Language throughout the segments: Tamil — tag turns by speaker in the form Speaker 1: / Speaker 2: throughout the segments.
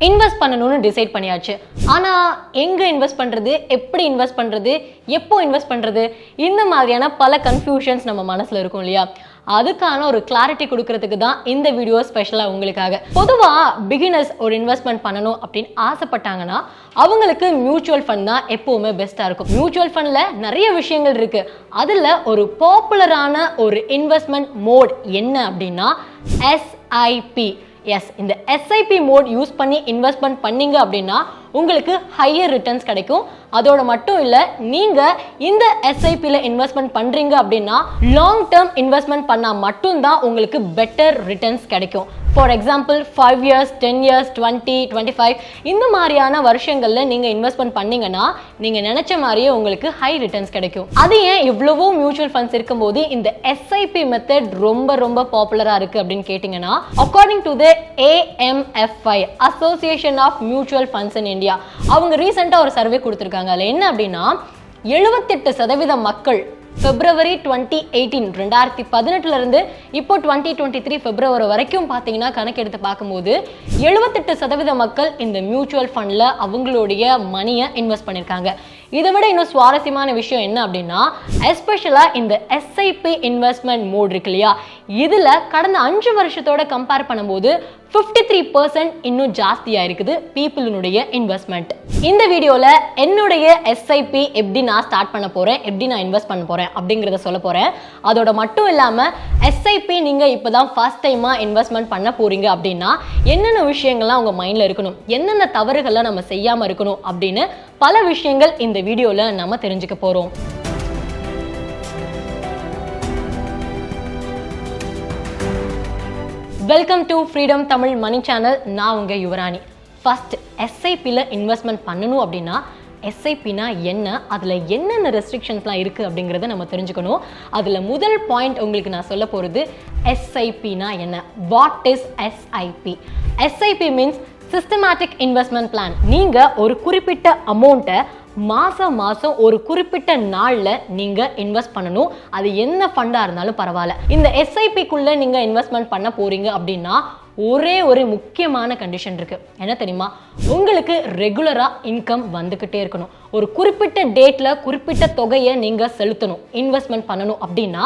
Speaker 1: இன்வெஸ்ட் பண்ணணும்னு டிசைட் பண்ணியாச்சு. ஆனால் எங்கே இன்வெஸ்ட் பண்ணுறது, எப்படி இன்வெஸ்ட் பண்ணுறது, எப்போ இன்வெஸ்ட் பண்ணுறது, இந்த மாதிரியான பல கன்ஃபியூஷன்ஸ் நம்ம மனசில் இருக்கும் இல்லையா? அதுக்கான ஒரு கிளாரிட்டி கொடுக்கறதுக்கு தான் இந்த வீடியோ ஸ்பெஷலாக உங்களுக்காக. பொதுவாக பிகினர்ஸ் ஒரு இன்வெஸ்ட்மெண்ட் பண்ணணும் அப்படின்னு ஆசைப்பட்டாங்கன்னா அவங்களுக்கு மியூச்சுவல் ஃபண்ட் தான் எப்போவுமே பெஸ்ட்டாக இருக்கும். மியூச்சுவல் ஃபண்டில் நிறைய விஷயங்கள் இருக்குது. அதில் ஒரு பாப்புலரான ஒரு இன்வெஸ்ட்மெண்ட் மோட் என்ன அப்படின்னா எஸ்ஐபி. எஸ், இந்த எஸ்ஐபி மோட் யூஸ் பண்ணி இன்வெஸ்ட்மெண்ட் பண்ணீங்க அப்படின்னா உங்களுக்கு ஹையர் ரிட்டர்ன்ஸ் கிடைக்கும். அதோட மட்டும் இல்லை, நீங்கள் இந்த எஸ்ஐபியில் இன்வெஸ்ட்மெண்ட் பண்ணுறீங்க அப்படின்னா லாங் டேர்ம் இன்வெஸ்ட்மெண்ட் பண்ணால் மட்டும்தான் உங்களுக்கு பெட்டர் ரிட்டர்ன்ஸ் கிடைக்கும். ஃபார் எக்ஸாம்பிள் 5 years, 10 years, 20, 25 இந்த மாதிரியான வருஷங்களில் நீங்கள் இன்வெஸ்ட்மெண்ட் பண்ணீங்கன்னா நீங்கள் நினச்ச மாதிரியே உங்களுக்கு ஹை ரிட்டர்ன்ஸ் கிடைக்கும். அது ஏன் இவ்வளவோ மியூச்சுவல் ஃபண்ட்ஸ் இருக்கும்போது இந்த எஸ்ஐபி மெத்தட் ரொம்ப ரொம்ப பாப்புலராக இருக்குது அப்படின்னு கேட்டிங்கன்னா, according to the AMFI, association of mutual funds in India, அவங்க ரீசெண்டாக ஒரு சர்வே கொடுத்துருக்காங்க. அதில் என்ன அப்படின்னா 78% மக்கள் February 2018 2018 இப்போ 2023 February வரைக்கும் பார்த்தீங்கன்னா கணக்கெடுத்து பார்க்கும்போது 78% மக்கள் இந்த மியூச்சுவல் ஃபண்டில் அவங்களுடைய மணியை இன்வெஸ்ட் பண்ணியிருக்காங்க. இதை விட இன்னும் சுவாரஸ்யமான விஷயம் என்ன அப்படின்னா, எஸ்பெஷலாக இந்த எஸ்ஐபி இன்வெஸ்ட்மெண்ட் மோட் இருக்கு இல்லையா, இதில் கடந்த 5 வருஷத்தோட கம்பேர் பண்ணும்போது 53% இன்னும் ஜாஸ்தியாக இருக்குது பீப்புளினுடைய இன்வெஸ்ட்மெண்ட். இந்த வீடியோவில் என்னுடைய எஸ்ஐபி எப்படி நான் ஸ்டார்ட் பண்ண போகிறேன், எப்படி நான் இன்வெஸ்ட் பண்ண போகிறேன் அப்படிங்கிறத சொல்ல போகிறேன். அதோட மட்டும் இல்லாமல் எஸ்ஐபி நீங்கள் இப்போ தான் ஃபர்ஸ்ட் டைமாக இன்வெஸ்ட்மெண்ட் பண்ண போகிறீங்க அப்படின்னா என்னென்ன விஷயங்கள்லாம் உங்கள் மைண்டில் இருக்கணும், என்னென்ன தவறுகள்லாம் நம்ம செய்யாமல் இருக்கணும் அப்படின்னு பல விஷயங்கள் இந்த வீடியோவில் நம்ம தெரிஞ்சுக்க போகிறோம். Welcome to freedom Tamil money channel. நான் உங்கள் யுவராணி. ஃபர்ஸ்ட், எஸ்ஐபியில் இன்வெஸ்ட்மெண்ட் பண்ணணும் அப்படின்னா எஸ்ஐபினா என்ன, அதில் என்னென்ன ரெஸ்ட்ரிக்ஷன்ஸ்லாம் இருக்குது அப்படிங்கிறத நம்ம தெரிஞ்சுக்கணும். அதில் முதல் பாயிண்ட் உங்களுக்கு நான் சொல்ல போகிறது எஸ்ஐபினா என்ன. What is SIP? SIP means systematic investment plan. நீங்கள் ஒரு குறிப்பிட்ட அமௌண்ட்டை மாதம் ஒரு குறிப்பிட்ட நாளில் நீங்கள் இன்வெஸ்ட் பண்ணணும். அது என்ன ஃபண்டாக இருந்தாலும் பரவாயில்ல. இந்த எஸ்ஐபிக்குள்ளே நீங்கள் இன்வெஸ்ட்மெண்ட் பண்ண போகிறீங்க அப்படின்னா ஒரே ஒரு முக்கியமான கண்டிஷன் இருக்குது. என்ன தெரியுமா? உங்களுக்கு ரெகுலராக இன்கம் வந்துக்கிட்டே இருக்கணும். ஒரு குறிப்பிட்ட டேட்டில் குறிப்பிட்ட தொகையை நீங்கள் செலுத்தணும். இன்வெஸ்ட்மெண்ட் பண்ணணும் அப்படின்னா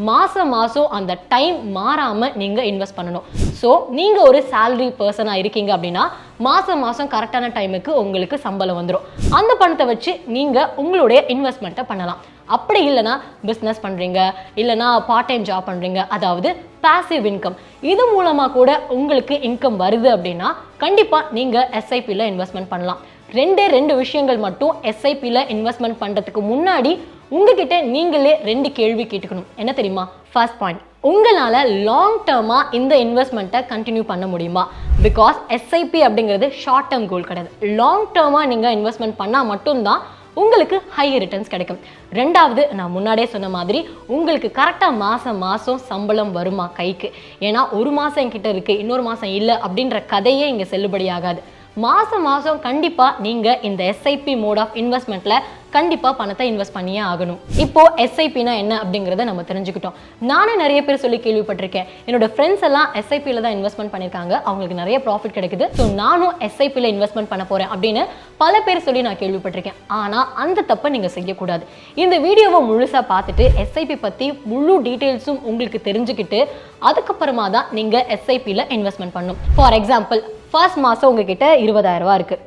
Speaker 1: மாதம் அந்த டைம் மாறாமல் நீங்கள் இன்வெஸ்ட் பண்ணணும். ஸோ நீங்கள் ஒரு சேலரி பர்சனாக இருக்கீங்க அப்படின்னா மாதம் கரெக்டான டைமுக்கு உங்களுக்கு சம்பளம் வந்துடும். அந்த பணத்தை வச்சு நீங்கள் உங்களுடைய இன்வெஸ்ட்மெண்ட்டை பண்ணலாம். அப்படி இல்லைனா பிஸ்னஸ் பண்ணுறீங்க, இல்லைனா பார்ட் டைம் ஜாப் பண்ணுறீங்க, அதாவது பாசிவ் இன்கம், இது மூலமாக கூட உங்களுக்கு இன்கம் வருது அப்படின்னா கண்டிப்பாக நீங்கள் எஸ்ஐபியில் இன்வெஸ்ட்மெண்ட் பண்ணலாம். ரெண்டு விஷயங்கள் மட்டும் எஸ்ஐபியில் இன்வெஸ்ட்மெண்ட் பண்ணுறதுக்கு முன்னாடி உங்ககிட்ட நீங்களே 2 கேள்வி கேட்டுக்கணும். என்ன தெரியுமா? ஃபர்ஸ்ட் பாயிண்ட், உங்களால் லாங் டேர்மாக இந்த இன்வெஸ்ட்மெண்ட்டை கண்டினியூ பண்ண முடியுமா? பிகாஸ் எஸ்ஐபி அப்படிங்கிறது ஷார்ட் டேர்ம் கோல் கிடையாது. லாங் டேர்மாக நீங்கள் இன்வெஸ்ட்மெண்ட் பண்ணால் மட்டும்தான் உங்களுக்கு ஹை ரிட்டர்ன்ஸ் கிடைக்கும். ரெண்டாவது, நான் முன்னாடியே சொன்ன மாதிரி உங்களுக்கு கரெக்டாக மாதம் சம்பளம் வருமா கைக்கு? ஏன்னா ஒரு மாதம் என்கிட்ட இருக்குது, இன்னொரு மாதம் இல்லை அப்படின்ற கதையே இங்கே செல்லுபடி ஆகாது. மாதம் கண்டிப்பாக நீங்கள் இந்த எஸ்ஐபி மோட் ஆஃப் இன்வெஸ்ட்மெண்ட்டில் கண்டிப்பாக பணத்தை இன்வெஸ்ட் பண்ணியே ஆகணும். இப்போது எஸ்ஐபினா என்ன அப்படிங்கிறத நம்ம தெரிஞ்சுக்கிட்டோம். நானே நிறைய பேர் சொல்லி கேள்விப்பட்டிருக்கேன். என்னோட ஃப்ரெண்ட்ஸ் எல்லாம் எஸ்ஐபியில் தான் இன்வெஸ்ட்மெண்ட் பண்ணியிருக்காங்க, அவங்களுக்கு நிறைய ப்ராஃபிட் கிடைக்குது, ஸோ நானும் எஸ்ஐபியில் இன்வெஸ்ட்மெண்ட் பண்ண போகிறேன் அப்படின்னு பல பேர் சொல்லி நான் கேள்விப்பட்டிருக்கேன். ஆனால் அந்த தப்பை நீங்கள் செய்யக்கூடாது. இந்த வீடியோவை முழுசாக பார்த்துட்டு எஸ்ஐபி பற்றி முழு டீட்டெயில்ஸும் உங்களுக்கு தெரிஞ்சுக்கிட்டு அதுக்கப்புறமா தான் நீங்கள் எஸ்ஐபியில் இன்வெஸ்ட்மெண்ட் பண்ணணும். ஃபார் எக்ஸாம்பிள், ஃபர்ஸ்ட் மாதம் உங்ககிட்ட 20,000 இருக்குது.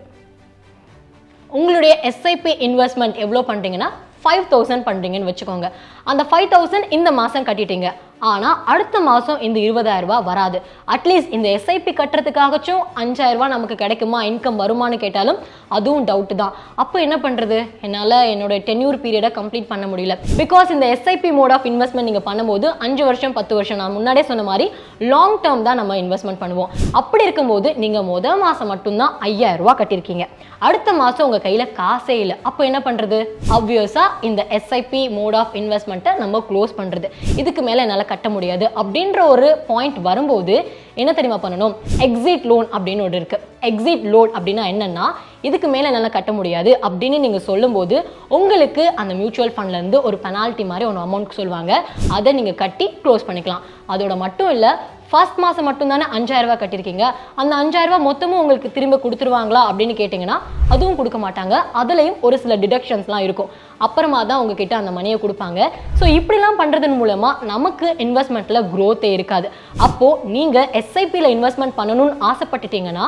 Speaker 1: உங்களுடைய எஸ்ஐபி இன்வெஸ்ட்மெண்ட் எவ்வளோ பண்ணுறீங்கன்னா 5,000 பண்ணுறீங்கன்னு வச்சுக்கோங்க. அந்த 5,000 இந்த மாதம் கட்டிட்டீங்க. ஆனால் அடுத்த மாதம் இந்த 20,000 வராது. அட்லீஸ்ட் இந்த எஸ்ஐபி கட்டுறதுக்காகச்சும் 5,000 நமக்கு கிடைக்குமா, இன்கம் வருமானு கேட்டாலும் அதுவும் டவுட்டு தான். அப்போ என்ன பண்ணுறது? என்னால் என்னோட டென்யூர் பீரியடை கம்ப்ளீட் பண்ண முடியல. பிகாஸ் இந்த எஸ்ஐபி மோட் ஆஃப் இன்வெஸ்ட்மெண்ட் நீங்கள் பண்ணும்போது 5 வருஷம் 10 வருஷம், நான் முன்னாடியே சொன்ன மாதிரி லாங் டேர்ம் தான் நம்ம இன்வெஸ்ட்மெண்ட் பண்ணுவோம். அப்படி இருக்கும்போது நீங்கள் முதல் மாதம் மட்டும்தான் 5,000 கட்டியிருக்கீங்க. அடுத்த மாதம் உங்கள் கையில் காசே இல்லை. அப்போ என்ன பண்ணுறது? ஆப்வியஸாக இந்த எஸ்ஐபி மோட் ஆஃப் இன்வெஸ்ட்மெண்ட்டை நம்ம க்ளோஸ் பண்ணுறது. இதுக்கு மேலே என்னால் கட்ட முடியாது அப்படின்ற ஒரு பாயிண்ட் வரும்போது என்ன தெரியுமா பண்ணணும்? எக்ஸிட் லோன் அப்படின்னு ஒன்று இருக்குது. எக்ஸிட் லோன் அப்படின்னா என்னன்னா, இதுக்கு மேலே என்னால் கட்ட முடியாது அப்படின்னு நீங்கள் சொல்லும்போது உங்களுக்கு அந்த மியூச்சுவல் ஃபண்ட்லேருந்து ஒரு பெனால்ட்டி மாதிரி ஒன்று அமௌண்ட் சொல்லுவாங்க. அதை நீங்கள் கட்டி க்ளோஸ் பண்ணிக்கலாம். அதோட மட்டும் இல்லை, ஃபர்ஸ்ட் மாதம் மட்டும் தானே 5000 ரூபாய் கட்டியிருக்கீங்க, அந்த 5000 ரூபாய் மொத்தமும் உங்களுக்கு திரும்ப கொடுத்துருவாங்களா அப்படின்னு கேட்டிங்கன்னா அதுவும் கொடுக்க மாட்டாங்க. அதுலேயும் ஒரு சில டிடக்ஷன்ஸ்லாம் இருக்கும். அப்புறமா தான் உங்ககிட்ட அந்த மணியை கொடுப்பாங்க. ஸோ இப்படிலாம் பண்ணுறதன் மூலமாக நமக்கு இன்வெஸ்ட்மெண்ட்டில் க்ரோத்தே இருக்காது. அப்போது நீங்கள் எஸ்ஐபியில் இன்வெஸ்ட்மெண்ட் பண்ணணும்னு ஆசைப்பட்டுட்டீங்கன்னா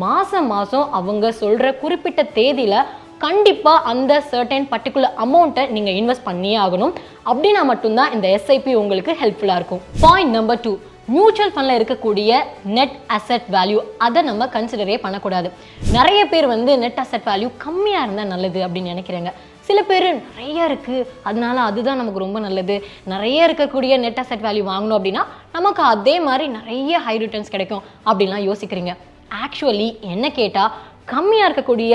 Speaker 1: மாதம் மாதம் அவங்க சொல்கிற குறிப்பிட்ட தேதியில் கண்டிப்பாக அந்த சர்டன் பர்டிகுலர் அமௌண்ட்டை நீங்கள் இன்வெஸ்ட் பண்ணியே ஆகணும். அப்படின்னா மட்டும்தான் இந்த எஸ்ஐபி உங்களுக்கு ஹெல்ப்ஃபுல்லாக இருக்கும். பாயிண்ட் நம்பர் 2, மியூச்சுவல் ஃபண்டில் இருக்கக்கூடிய நெட் அசெட் வேல்யூ, அதை நம்ம கன்சிடரே பண்ணக்கூடாது. நிறைய பேர் நெட் அசெட் வேல்யூ கம்மியாக இருந்தால் நல்லது அப்படின்னு நினைக்கிறாங்க. சில பேர் நிறைய இருக்குது அதனால அதுதான் நமக்கு ரொம்ப நல்லது, நிறைய இருக்கக்கூடிய நெட் அசெட் வேல்யூ வாங்கணும் அப்படின்னா நமக்கு அதே மாதிரி நிறைய ஹை ரிட்டர்ன்ஸ் கிடைக்கும் அப்படின்லாம் யோசிக்கிறீங்க. ஆக்சுவலி என்ன கேட்டால் கம்மியாக இருக்கக்கூடிய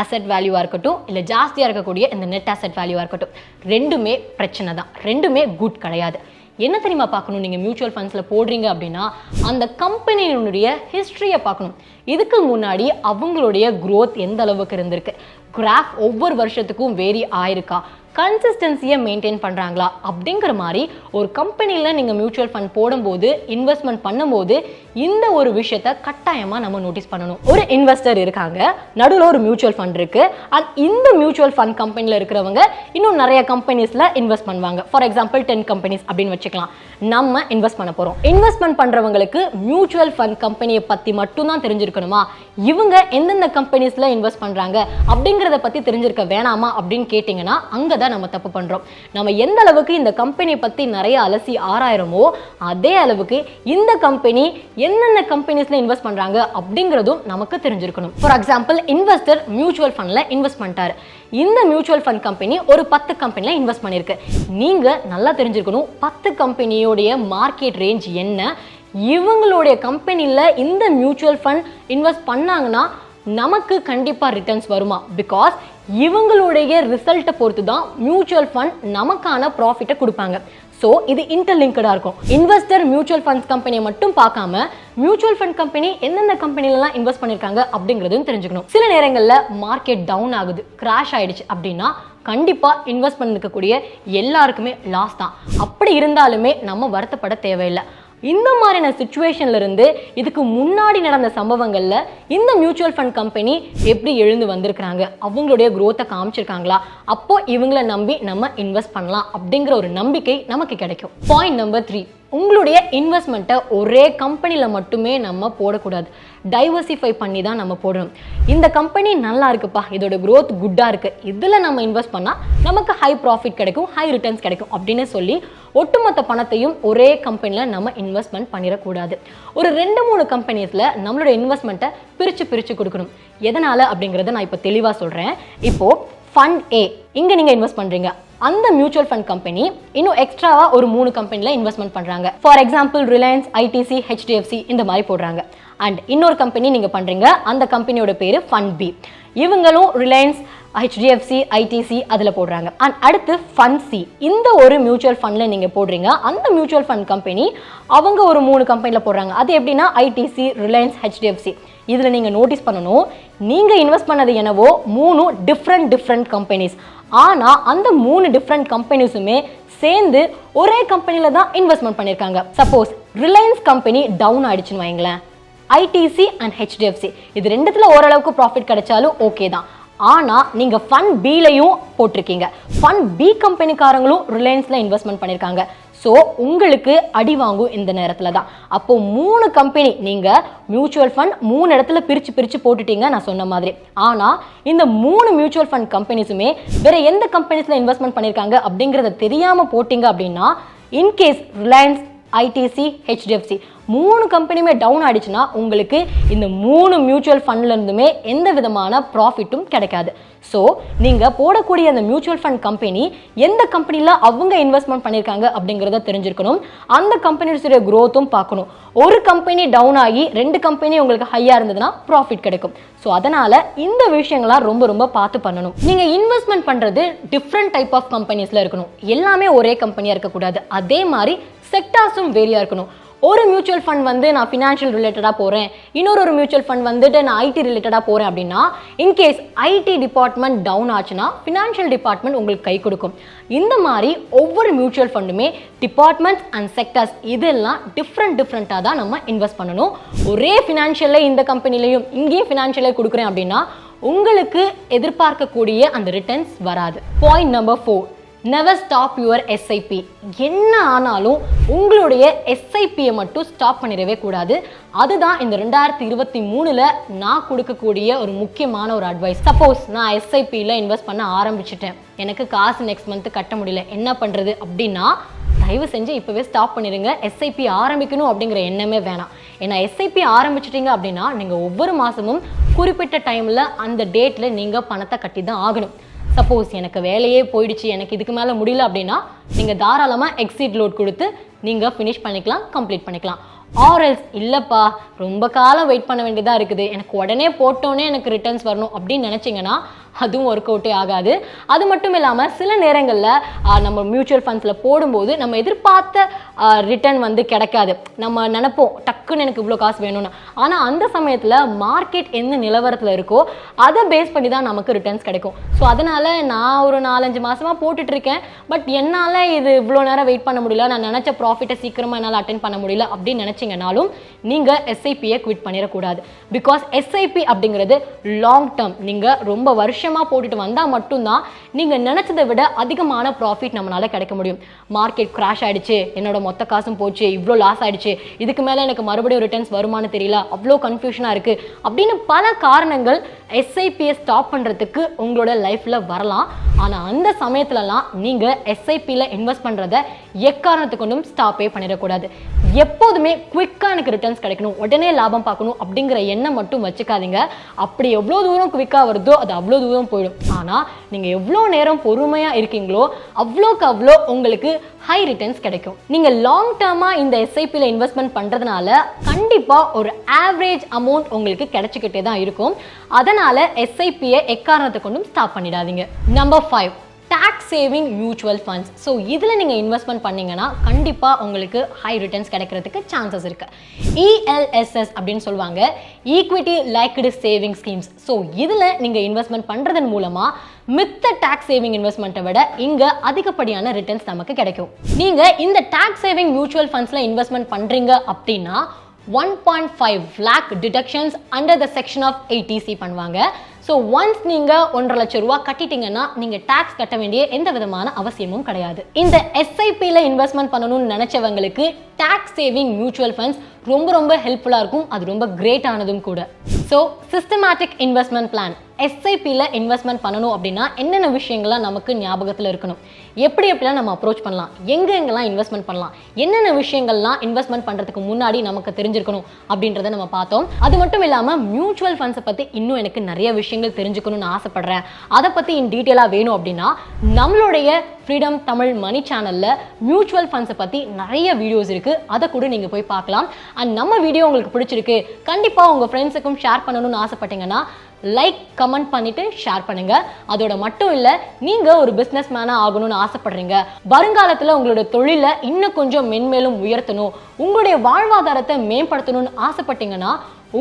Speaker 1: அசெட் வேல்யூவாக இருக்கட்டும் இல்லை ஜாஸ்தியாக இருக்கக்கூடிய இந்த நெட் அசெட் வேல்யூவாக இருக்கட்டும், ரெண்டுமே பிரச்சனை தான், ரெண்டுமே குட் கிடையாது. என்ன தெரியுமா பார்க்கணும், நீங்கள் மியூச்சுவல் ஃபண்ட்ஸில் போடுறீங்க அப்படின்னா அந்த கம்பெனியினுடைய ஹிஸ்ட்ரியை பார்க்கணும். இதுக்கு முன்னாடி அவங்களுடைய க்ரோத் எந்த அளவுக்கு இருந்திருக்கு, கிராஃப் ஒவ்வொரு வருஷத்துக்கும் வேரி ஆயிருக்கா, கன்சிஸ்டன்சியை மெயின்டைன் பண்ணுறாங்களா அப்படிங்கிற மாதிரி ஒரு கம்பெனியில் நீங்கள் மியூச்சுவல் ஃபண்ட் போடும்போது இன்வெஸ்ட்மெண்ட் பண்ணும்போது இந்த ஒரு விஷயத்தை கட்டாயமாக நம்ம நோட்டீஸ் பண்ணணும். ஒரு இன்வெஸ்டர் இருக்காங்க, நடுவில் ஒரு மியூச்சுவல் ஃபண்ட் இருக்குது, அண்ட் இந்த மியூச்சுவல் ஃபண்ட் கம்பெனியில் இருக்கிறவங்க இன்னும் நிறைய கம்பெனிஸில் இன்வெஸ்ட் பண்ணுவாங்க. ஃபார் எக்ஸாம்பிள் 10 கம்பெனிஸ் அப்படின்னு வச்சுக்கலாம். நம்ம இன்வெஸ்ட் பண்ண போகிறோம். இன்வெஸ்ட்மெண்ட் பண்ணுறவங்களுக்கு மியூச்சுவல் ஃபண்ட் கம்பெனியை பற்றி மட்டும்தான் தெரிஞ்சிருக்கணுமா, இவங்க எந்தெந்த கம்பெனிஸில் இன்வெஸ்ட் பண்ணுறாங்க அப்படிங்கிறத பற்றி தெரிஞ்சிருக்க வேணாமா அப்படின்னு கேட்டிங்கன்னா அங்கே நம்ம தப்பு பண்றோம். நம்ம எந்த அளவுக்கு இந்த கம்பெனி பத்தி நிறைய அலசி ஆராயிரமோ அதே அளவுக்கு இந்த கம்பெனி என்னென்ன கம்பெனிஸ்ல இன்வெஸ்ட் பண்றாங்க அப்படிங்கிறதும் நமக்கு தெரிஞ்சிருக்கணும். ஃபார் எக்ஸாம்பிள் இன்வெஸ்டர் மியூச்சுவல் ஃபண்ட்ல இன்வெஸ்ட் பண்ணிட்டாரு. இந்த மியூச்சுவல் ஃபண்ட் கம்பெனி ஒரு 10 கம்பெனில இன்வெஸ்ட் பண்ணிருக்கு. நீங்க நல்லா தெரிஞ்சிருக்கணும் 10 கம்பெனியோடைய மார்க்கெட் ரேஞ்ச் என்ன, இவங்களுடைய கம்பெனில இந்த மியூச்சுவல் ஃபண்ட் இன்வெஸ்ட் பண்ணாங்கன்னா நமக்கு கண்டிப்பா ரிட்டர்ன்ஸ் வருமா, பிகாஸ் இவங்களுடைய ரிசல்ட்டை பொறுத்து தான் மியூச்சுவல் ஃபண்ட் நமக்கான ப்ராஃபிட்டை கொடுப்பாங்க. ஸோ இது இன்டர்லிங்க்டாக இருக்கும். இன்வெஸ்டர் மியூச்சுவல் ஃபண்ட்ஸ் கம்பெனியை மட்டும் பார்க்காம மியூச்சுவல் ஃபண்ட் கம்பெனி எந்தெந்த கம்பெனிலலாம் இன்வெஸ்ட் பண்ணியிருக்காங்க அப்படிங்கிறதும் தெரிஞ்சுக்கணும். சில நேரங்களில் மார்க்கெட் டவுன் ஆகுது, கிராஷ் ஆயிடுச்சு அப்படின்னா கண்டிப்பாக இன்வெஸ்ட் பண்ணிருக்கக்கூடிய எல்லாருக்குமே லாஸ் தான். அப்படி இருந்தாலுமே நம்ம வருத்தப்பட தேவையில்லை. இந்த மாதிரியான சிச்சுவேஷன்ல இருந்து இதுக்கு முன்னாடி நடந்த சம்பவங்கள்ல இந்த மியூச்சுவல் ஃபண்ட் கம்பெனி எப்படி எழுந்து வந்திருக்காங்க, அவங்களுடைய growth-ஐ காமிச்சிருக்காங்களா, அப்போ இவங்களை நம்பி நம்ம இன்வெஸ்ட் பண்ணலாம் அப்படிங்கிற ஒரு நம்பிக்கை நமக்கு கிடைக்கும். பாயிண்ட் நம்பர் 3, உங்களுடைய இன்வெஸ்ட்மெண்ட்டை ஒரே கம்பெனியில் மட்டுமே நம்ம போடக்கூடாது, டைவர்சிஃபை பண்ணி தான் நம்ம போடணும். இந்த கம்பெனி நல்லா இருக்குப்பா, இதோட growth குட்டாக இருக்குது, இதில் நம்ம இன்வெஸ்ட் பண்ணால் நமக்கு ஹை ப்ராஃபிட் கிடைக்கும், ஹை ரிட்டர்ன்ஸ் கிடைக்கும் அப்படின்னு சொல்லி ஒட்டுமொத்த பணத்தையும் ஒரே கம்பெனியில் நம்ம இன்வெஸ்ட்மெண்ட் பண்ணிடக்கூடாது. ஒரு 2-3 கம்பெனிஸில் நம்மளோட இன்வெஸ்ட்மெண்ட்டை பிரித்து கொடுக்கணும். எதனால் அப்படிங்கிறத நான் இப்போ தெளிவாக சொல்கிறேன். இப்போது ஃபண்ட் ஏ இங்கே நீங்கள் இன்வெஸ்ட் பண்ணுறீங்க, அந்த மியூச்சுவல் ஃபண்ட் கம்பெனி இன்னும் எக்ஸ்ட்ராவா ஒரு 3 கம்பெனில இன்வெஸ்ட்மெண்ட் பண்றாங்க. For example Reliance, ITC, HDFC இந்த மாதிரி போடுறாங்க. அண்ட் இன்னொரு கம்பெனி நீங்க பண்றீங்க, அந்த கம்பெனியோட பேரு ஃபண்ட் பி. இவங்களும் ரிலையன்ஸ், ஹெச்டிஎஃப்சி, ஐடிசி அதில் போடுறாங்க. அண்ட் அடுத்து ஃபண்ட் சி, இந்த ஒரு மியூச்சுவல் ஃபண்டில் நீங்கள் போடுறீங்க, அந்த மியூச்சுவல் ஃபண்ட் கம்பெனி அவங்க ஒரு 3 கம்பெனியில் போடுறாங்க. அது எப்படின்னா ஐடிசி, ரிலையன்ஸ், ஹெச்டிஎஃப்சி. இதில் நீங்கள் நோட்டீஸ் பண்ணணும், நீங்கள் இன்வெஸ்ட் பண்ணது என்னவோ 3 டிஃப்ரெண்ட் கம்பெனிஸ், ஆனால் அந்த 3 டிஃப்ரெண்ட் கம்பெனிஸுமே சேர்ந்து ஒரே கம்பெனியில் தான் இன்வெஸ்ட்மெண்ட் பண்ணியிருக்காங்க. சப்போஸ் ரிலையன்ஸ் கம்பெனி டவுன் ஆயிடுச்சுன்னு வைங்களேன், ஐடிசி அண்ட் ஹெச்டிஎஃப்சி இது ரெண்டுத்துல ஓரளவுக்கு ப்ராஃபிட் கிடைச்சாலும் ஓகே தான். ஆனால் நீங்கள் ஃபண்ட் பிலையும் போட்டிருக்கீங்க, ஃபண்ட் பி கம்பெனிக்காரங்களும் ரிலையன்ஸில் இன்வெஸ்ட்மெண்ட் பண்ணியிருக்காங்க. ஸோ உங்களுக்கு அடி வாங்கும் இந்த நேரத்தில் தான். அப்போ 3 கம்பெனி நீங்கள் மியூச்சுவல் ஃபண்ட் 3 இடத்துல பிரித்து போட்டுட்டீங்க நான் சொன்ன மாதிரி. ஆனால் இந்த 3 மியூச்சுவல் ஃபண்ட் கம்பெனிஸுமே வேற எந்த கம்பெனிஸில் இன்வெஸ்ட்மெண்ட் பண்ணியிருக்காங்க அப்படிங்கிறத தெரியாமல் போட்டிங்க அப்படின்னா, இன்கேஸ் ரிலையன்ஸ், ஐடிசி, ஹெச்டிஎஃப்சி 3 கம்பெனியுமே டவுன் ஆயிடுச்சுன்னா உங்களுக்கு இந்த 3 மியூச்சுவல் ஃபண்ட்ல இருந்துமே எந்த விதமான ப்ராஃபிட்டும் கிடைக்காது. ஸோ நீங்கள் போடக்கூடிய அந்த மியூச்சுவல் ஃபண்ட் கம்பெனி எந்த கம்பெனியில் அவங்க இன்வெஸ்ட்மெண்ட் பண்ணியிருக்காங்க அப்படிங்கிறத தெரிஞ்சிருக்கணும். அந்த கம்பெனியோட க்ரோத்தும் பார்க்கணும். ஒரு கம்பெனி டவுன் ஆகி 2 கம்பெனி உங்களுக்கு ஹையாக இருந்ததுன்னா ப்ராஃபிட் கிடைக்கும். ஸோ அதனால் இந்த விஷயங்கள்லாம் ரொம்ப பார்த்து பண்ணணும். நீங்கள் இன்வெஸ்ட்மெண்ட் பண்ணுறது டிஃப்ரெண்ட் டைப் ஆஃப் கம்பெனிஸில் இருக்கணும், எல்லாமே ஒரே கம்பெனியாக இருக்கக்கூடாது. அதே மாதிரி செக்டார்ஸும் வேரியாக இருக்கணும். ஒரு மியூச்சுவல் ஃபண்ட் வந்து நான் ஃபினான்ஷியல் ரிலேட்டடாக போகிறேன், இன்னொரு மியூச்சுவல் ஃபண்ட் வந்துட்டு நான் ஐடி ரிலேட்டடாக போகிறேன் அப்படின்னா, இன்கேஸ் ஐடி டிபார்ட்மெண்ட் டவுன் ஆச்சுன்னா ஃபினான்ஷியல் டிபார்ட்மெண்ட் உங்களுக்கு கை கொடுக்கும். இந்த மாதிரி ஒவ்வொரு மியூச்சுவல் ஃபண்டுமே டிபார்ட்மெண்ட்ஸ் அண்ட் செக்டர்ஸ் இதெல்லாம் டிஃப்ரெண்ட்டாக தான் நம்ம இன்வெஸ்ட் பண்ணணும். ஒரே ஃபினான்ஷியலில் இந்த கம்பெனிலையும் இங்கேயும் ஃபினான்ஷியலே கொடுக்குறேன் அப்படின்னா உங்களுக்கு எதிர்பார்க்கக்கூடிய அந்த ரிட்டர்ன்ஸ் வராது. Point number 4, never stop your SIP. என்ன ஆனாலும் உங்களுடைய எஸ்ஐபியை மட்டும் ஸ்டாப் பண்ணிடவே கூடாது. அதுதான் இந்த 2023 நான் கொடுக்கக்கூடிய ஒரு முக்கியமான ஒரு அட்வைஸ். சப்போஸ் நான் எஸ்ஐபியில் இன்வெஸ்ட் பண்ண ஆரம்பிச்சிட்டேன், எனக்கு காசு நெக்ஸ்ட் மந்த் கட்ட முடியல, என்ன பண்ணுறது அப்படின்னா தயவு செஞ்சு இப்போவே ஸ்டாப் பண்ணிடுங்க. எஸ்ஐபி ஆரம்பிக்கணும் அப்படிங்கிற எண்ணமே வேணாம். ஏன்னா எஸ்ஐபி ஆரம்பிச்சிட்டிங்க அப்படின்னா நீங்கள் ஒவ்வொரு மாதமும் குறிப்பிட்ட டைமில் அந்த டேட்டில் நீங்கள் பணத்தை கட்டி தான் ஆகணும். சப்போஸ் எனக்கு வேலையே போயிடுச்சு, எனக்கு இதுக்கு மேலே முடியல அப்படின்னா நீங்கள் தாராளமாக எக்ஸிட் லோட் கொடுத்து நீங்கள் ஃபினிஷ் பண்ணிக்கலாம், கம்ப்ளீட் பண்ணிக்கலாம். ஆர்எல்ஸ் இல்லைப்பா ரொம்ப காலம் வெயிட் பண்ண வேண்டியதாக இருக்குது, எனக்கு உடனே போட்டோன்னே எனக்கு ரிட்டர்ன்ஸ் வரணும் அப்படின்னு நினச்சிங்கன்னா அதுவும் ஒர்க் அவுட்டே ஆகாது. அது மட்டும் இல்லாமல் சில நேரங்களில் நம்ம மியூச்சுவல் ஃபண்ட்ஸில் போடும்போது நம்ம எதிர்பார்த்த ரிட்டர்ன் வந்து கிடைக்காது. நம்ம நினைப்போம் டக்குன்னு எனக்கு இவ்வளோ காசு வேணும்னு, ஆனால் அந்த சமயத்தில் மார்க்கெட் எந்த நிலவரத்தில் இருக்கோ அதை பேஸ் பண்ணி தான் நமக்கு ரிட்டர்ன்ஸ் கிடைக்கும். ஸோ அதனால் நான் ஒரு 4-5 மாதமாக போட்டுட்ருக்கேன், பட் என்னால் இது இவ்வளோ நேரம் வெயிட் பண்ண முடியல, நான் நினச்ச ப்ராஃபிட்டை சீக்கிரமாக என்னால் அட்டென்ட் பண்ண முடியல அப்படின்னு நினச்சிங்கனாலும் நீங்கள் எஸ்ஐபியை குவிட் பண்ணிடக்கூடாது. பிகாஸ் எஸ்ஐபி அப்படிங்கிறது லாங் டேர்ம். நீங்கள் ரொம்ப வருஷமாக போட்டுட்டு வந்தால் மட்டும்தான் நீங்கள் நினச்சதை விட அதிகமான ப்ராஃபிட் நம்மளால கிடைக்க முடியும். மார்க்கெட் கிராஷ் ஆகிடுச்சு, என்னோட மொத்த காசும் போச்சு, இவ்வளோ லாஸ் ஆகிடுச்சு, இதுக்கு மேலே எனக்கு மறுபடியும் ரிட்டர்ன்ஸ் வருமானு தெரியல, அவ்வளோ கன்ஃபியூஷனாக இருக்குது அப்படின்னு பல காரணங்கள் எஸ்ஐபியை ஸ்டாப் பண்ணுறதுக்கு உங்களோட லைஃப்பில் வரலாம். ஆனால் அந்த சமயத்துலலாம் நீங்கள் எஸ்ஐபியில் இன்வெஸ்ட் பண்ணுறதை எக்காரணத்துக்கு கொண்டும் ஸ்டாப்பே பண்ணிடக்கூடாது. எப்போதுமே குவிக்காக எனக்கு ரிட்டர்ன்ஸ் கிடைக்கணும், உடனே லாபம் பார்க்கணும் அப்படிங்கிற எண்ணம் மட்டும் வச்சுக்காதீங்க. அப்படி எவ்வளோ தூரம் குவிக்காக வருதோ அது அவ்வளோ தூரம் போயிடும். ஆனால் நீங்கள் எவ்வளோ நேரம் பொறுமையாக இருக்கீங்களோ அவ்வளோக்கு அவ்வளோ உங்களுக்கு ஹை ரிட்டர்ன்ஸ் கிடைக்கும். நீங்கள் லாங் டேர்மாக இந்த எஸ்ஐபியில் இன்வெஸ்ட்மெண்ட் பண்ணுறதுனால கண்டிப்பாக ஒரு ஆவரேஜ் அமௌண்ட் உங்களுக்கு கிடைச்சிக்கிட்டே தான் இருக்கும். அதனால் எஸ்ஐபியை எக்காரணத்தை கொண்டும் ஸ்டாப் பண்ணிடாதீங்க. Number 5, tax saving mutual funds. So இதில் நீங்கள் இன்வெஸ்ட்மெண்ட் பண்ணிங்கன்னா கண்டிப்பாக உங்களுக்கு ஹை ரிட்டர்ன்ஸ் கிடைக்கிறதுக்கு சான்சஸ் இருக்குது. ELSS அப்படின்னு சொல்லுவாங்க, equity linked saving schemes. So இதில் நீங்கள் இன்வெஸ்ட்மெண்ட் பண்ணுறதன் மூலமாக மித்த டாக்ஸ் சேவிங் இன்வெஸ்ட்மெண்ட்டை விட இங்கே அதிகப்படியான ரிட்டர்ன்ஸ் நமக்கு கிடைக்கும். நீங்கள் இந்த டாக்ஸ் சேவிங் மியூச்சுவல் ஃபண்ட்ஸில் இன்வெஸ்ட்மெண்ட் பண்ணுறீங்க அப்படின்னா 1.5 lakh deductions under the section of 80C பண்ணுவாங்க. ஸோ ஒன்ஸ் நீங்கள் 1.5 லட்சம் ரூபா கட்டிட்டீங்கன்னா நீங்கள் டேக்ஸ் கட்ட வேண்டிய எந்த விதமான அவசியமும் கிடையாது. இந்த எஸ்ஐபியில் இன்வெஸ்ட்மெண்ட் பண்ணணும்னு நினச்சவங்களுக்கு டாக்ஸ் சேவிங் மியூச்சுவல் ஃபண்ட்ஸ் ரொம்ப ஹெல்ப்ஃபுல்லாக இருக்கும். அது ரொம்ப கிரேட்டானதும் கூட. ஸோ சிஸ்டமேட்டிக் இன்வெஸ்ட்மெண்ட் பிளான் எஸ்ஐபியில் இன்வெஸ்ட்மெண்ட் பண்ணணும் அப்படின்னா என்னென்ன விஷயங்கள்லாம் நமக்கு ஞாபகத்தில் இருக்கணும், எப்படிலாம் நம்ம அப்ரோச் பண்ணலாம், எங்கெங்கெல்லாம் இன்வெஸ்ட்மெண்ட் பண்ணலாம், என்னென்ன விஷயங்கள்லாம் இன்வெஸ்ட்மெண்ட் பண்ணுறதுக்கு முன்னாடி நமக்கு தெரிஞ்சிருக்கணும் அப்படின்றத நம்ம பார்த்தோம். அது மட்டும் இல்லாமல் மியூச்சுவல் ஃபண்ட்ஸை பற்றி இன்னும் எனக்கு நிறைய விஷயங்கள் தெரிஞ்சுக்கணும்னு ஆசைப்படுறேன், அதை பற்றி இன் டீட்டெயிலாக வேணும் அப்படின்னா நம்மளுடைய ஃப்ரீடம் தமிழ் மணி சேனலில் மியூச்சுவல் ஃபண்ட்ஸை பற்றி நிறைய வீடியோஸ் இருக்குது, அதை கூட நீங்கள் போய் பார்க்கலாம். அண்ட் நம்ம வீடியோ உங்களுக்கு பிடிச்சிருக்கு, கண்டிப்பாக உங்கள் ஃப்ரெண்ட்ஸுக்கும் ஷேர் பண்ணணும்னு ஆசைப்பட்டீங்கன்னா லைக் கமெண்ட் பண்ணிட்டு ஷேர் பண்ணுங்க. அதோட மட்டும் இல்லை, நீங்கள் ஒரு பிஸ்னஸ் மேனாக ஆகணும்னு ஆசைப்படுறீங்க, வருங்காலத்தில் உங்களோட தொழிலை இன்னும் கொஞ்சம் மென்மேலும் உயர்த்தணும், உங்களுடைய வாழ்வாதாரத்தை மேம்படுத்தணும்னு ஆசைப்பட்டீங்கன்னா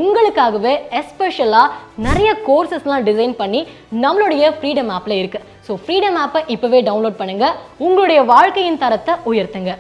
Speaker 1: உங்களுக்காகவே எஸ்பெஷலாக நிறைய கோர்சஸ்லாம் டிசைன் பண்ணி நம்மளுடைய ஃப்ரீடம் ஆப்பில் இருக்குது. ஸோ ஃப்ரீடம் ஆப்பை இப்போவே டவுன்லோட் பண்ணுங்கள், உங்களுடைய வாழ்க்கையின் தரத்தை உயர்த்துங்க.